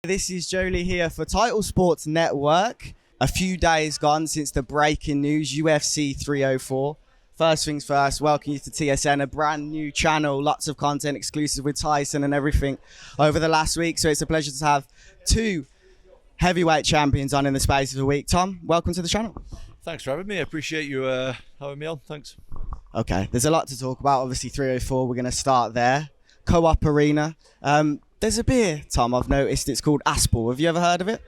This is Jolie here for Title Sports Network. A few days gone since the breaking news, UFC 304. First things first, welcome you to TSN, a brand new channel, lots of content exclusive with Tyson and everything over the last week. So it's a pleasure to have two heavyweight champions on in the space of a week. Tom, welcome to the channel. Thanks for having me. I appreciate you having me on. Thanks. Okay, there's a lot to talk about. Obviously 304, we're going to start there. Co-op Arena. There's a beer, Tom, I've noticed. It's called Aspinall. Have you ever heard of it?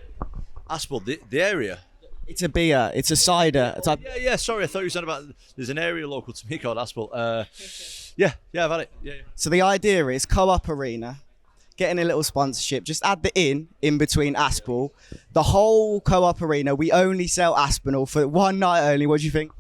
Aspinall, the area? It's a beer. It's a cider. Yeah. Sorry, I thought you said about there's an area local to me called Aspinall. Yeah, I've had it. Yeah. So the idea is Co-op Arena, getting a little sponsorship. Just add the in between Aspinall. The whole Co-op Arena, we only sell Aspinall for one night only. What do you think?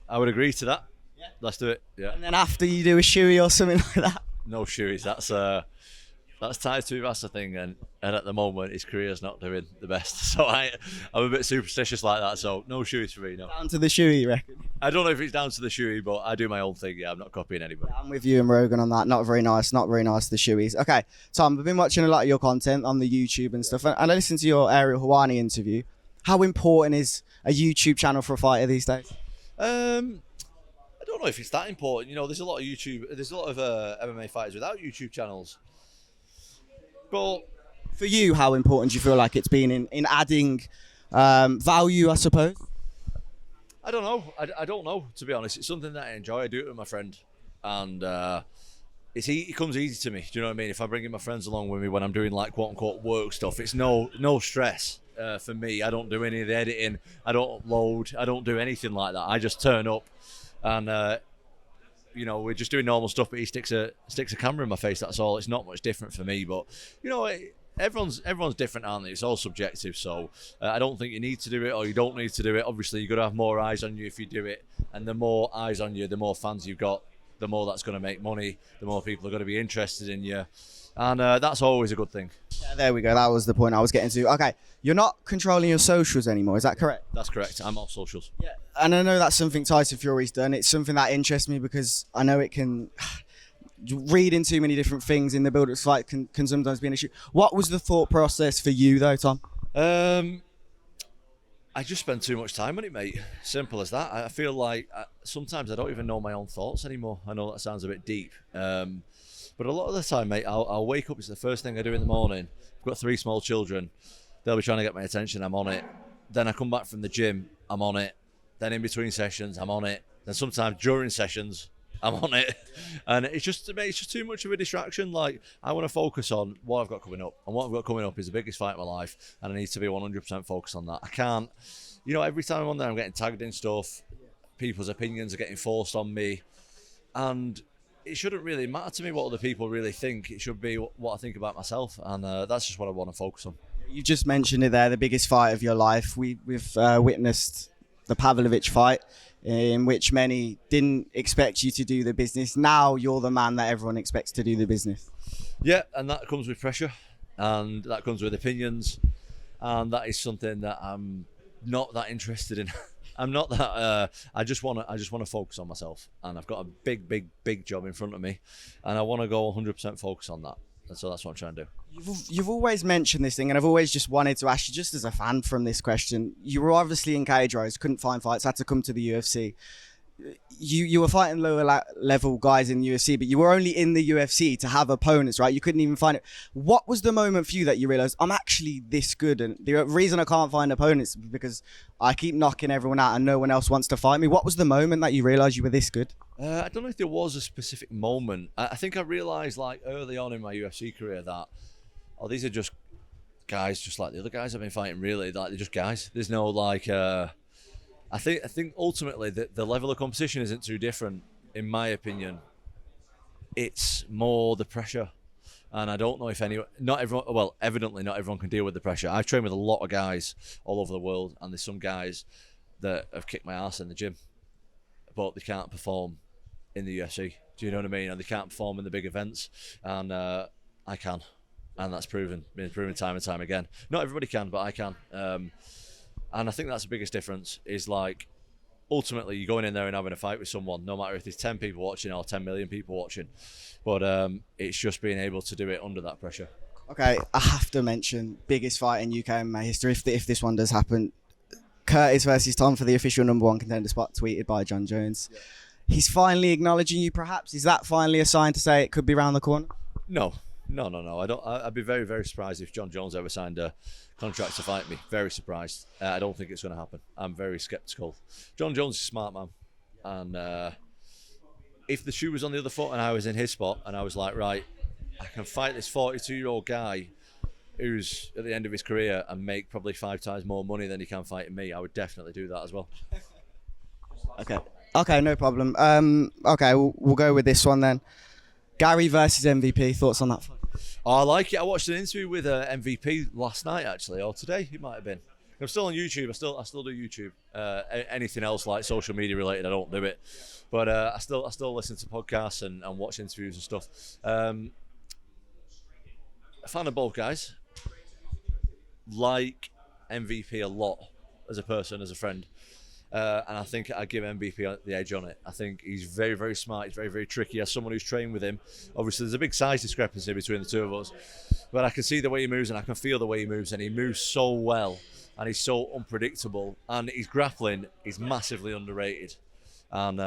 I would agree to that. Yeah. Let's do it. Yeah. And then after you do a shoey or something like that. No shoeys. That's tied to that's the thing, and at the moment his career's not doing the best. So I'm a bit superstitious like that. So no shoeys for me. No. Down to the shoey, you reckon? I don't know if it's down to the shoey, but I do my own thing. Yeah, I'm not copying anybody. I'm with you and Rogan on that. Not very nice. Not very nice, the shoeys. Okay, Tom, I've been watching a lot of your content on the YouTube and stuff, and I listened to your Ariel Helwani interview. How important is a YouTube channel for a fighter these days? I don't know if it's that important. You know, there's a lot of MMA fighters without YouTube channels. But for you, how important do you feel like it's been in adding value, I suppose? I don't know. I don't know, to be honest. It's something that I enjoy. I do it with my friend, and it comes easy to me. Do you know what I mean? If I'm bringing my friends along with me when I'm doing like quote unquote work stuff, it's no stress for me. I don't do any of the editing. I don't upload. I don't do anything like that. I just turn up, and you know, we're just doing normal stuff, but he sticks a camera in my face. That's all. It's not much different for me, but you know, everyone's different, aren't they? It's all subjective. So I don't think you need to do it or you don't need to do it. Obviously, you've got to have more eyes on you if you do it, and the more eyes on you, the more fans you've got, the more that's going to make money. The more people are going to be interested in you, and that's always a good thing. Yeah, there we go. That was the point I was getting to. Okay, you're not controlling your socials anymore. Is that correct? That's correct. I'm off socials. Yeah, and I know that's something Tyson Fury's done. It's something that interests me because I know it can reading too many different things in the build-up fight can sometimes be an issue. What was the thought process for you though, Tom? I just spend too much time on it, mate. Simple as that. I feel like sometimes I don't even know my own thoughts anymore. I know that sounds a bit deep. But a lot of the time, mate, I'll wake up. It's the first thing I do in the morning. I've got 3 small children. They'll be trying to get my attention. I'm on it. Then I come back from the gym. I'm on it. Then in between sessions, I'm on it. Then sometimes during sessions, I'm on it. And it's just too much of a distraction. Like, I want to focus on what I've got coming up. And what I've got coming up is the biggest fight of my life. And I need to be 100% focused on that. I can't, you know, every time I'm on there, I'm getting tagged in stuff. People's opinions are getting forced on me. And it shouldn't really matter to me what other people really think. It should be what I think about myself, and that's just what I want to focus on. You just mentioned it there, the biggest fight of your life. We've witnessed the Pavlovich fight, in which many didn't expect you to do the business. Now you're the man that everyone expects to do the business. Yeah, and that comes with pressure, and that comes with opinions, and that is something that I'm not that interested in. I'm not that. I just want to focus on myself, and I've got a big job in front of me, and I want to go 100% focus on that. And so that's what I'm trying to do. You've always mentioned this thing, and I've always just wanted to ask you, just as a fan from this question. You were obviously in cage rise, couldn't find fights, had to come to the UFC. You were fighting lower level guys in the UFC, but you were only in the UFC to have opponents, right? You couldn't even find it. What was the moment for you that you realized, I'm actually this good? And the reason I can't find opponents is because I keep knocking everyone out and no one else wants to fight me. What was the moment that you realized you were this good? I don't know if there was a specific moment. I think I realized like early on in my UFC career that, these are just guys just like the other guys I've been fighting, really. Like, they're just guys. There's no like... I think ultimately the level of competition isn't too different, in my opinion. It's more the pressure, and I don't know if evidently not everyone can deal with the pressure. I've trained with a lot of guys all over the world, and there's some guys that have kicked my ass in the gym, but they can't perform in the UFC. Do you know what I mean? And they can't perform in the big events, and I can, and that's been proven time and time again. Not everybody can, but I can. And I think that's the biggest difference, is like, ultimately you're going in there and having a fight with someone, no matter if there's 10 people watching or 10 million people watching. But it's just being able to do it under that pressure. Okay, I have to mention biggest fight in UK MMA history if this one does happen. Curtis versus Tom for the official #1 contender spot, tweeted by Jon Jones. Yeah. He's finally acknowledging you, perhaps. Is that finally a sign to say it could be round the corner? No. I don't. I'd be very, very surprised if Jon Jones ever signed a contract to fight me. Very surprised. I don't think it's going to happen. I'm very sceptical. Jon Jones is a smart man, and if the shoe was on the other foot and I was in his spot and I was like, right, I can fight this 42-year-old guy who's at the end of his career and make probably 5 times more money than he can fighting me, I would definitely do that as well. Okay, no problem. Okay, we'll go with this one then. Garry versus MVP. Thoughts on that fight? Oh, I like it. I watched an interview with MVP last night, actually, or today it might have been. I'm still on YouTube. I still do YouTube. Anything else like social media related, I don't do it. But I still listen to podcasts and watch interviews and stuff. A fan of both guys. Like MVP a lot as a person, as a friend. And I think I give MVP the edge on it. I think he's very, very smart. He's very, very tricky. As someone who's trained with him, obviously there's a big size discrepancy between the two of us. But I can see the way he moves and I can feel the way he moves. And he moves so well. And he's so unpredictable. And his grappling is massively underrated. And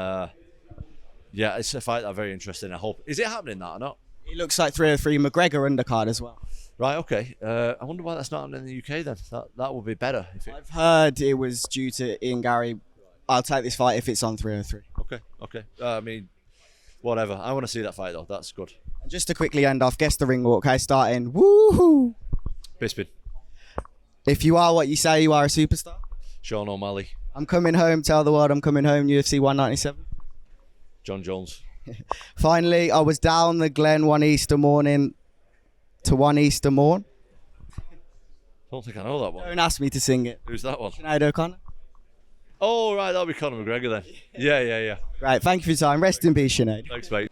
yeah, it's a fight that I'm very interested in. I hope. Is it happening that or not? It looks like 303 McGregor undercard as well. Right, okay. I wonder why that's not happening in the UK then. That would be better. I've heard it was due to Ian Garry. I'll take this fight if it's on 303. Okay. I mean, whatever. I want to see that fight though. That's good. And just to quickly end off, guess the ring walk. Okay, starting. Woohoo! Bisping. If you are what you say you are, a superstar. Sean O'Malley. I'm coming home. Tell the world I'm coming home. UFC 197. Jon Jones. Finally, I was down the Glen one Easter morning to one Easter morn. I don't think I know that one. Don't ask me to sing it. Who's that one? Sinead O'Connor. Oh, right, that'll be Conor McGregor then. Yeah. Right, thank you for your time. Rest in peace, Sinead. Thanks, mate.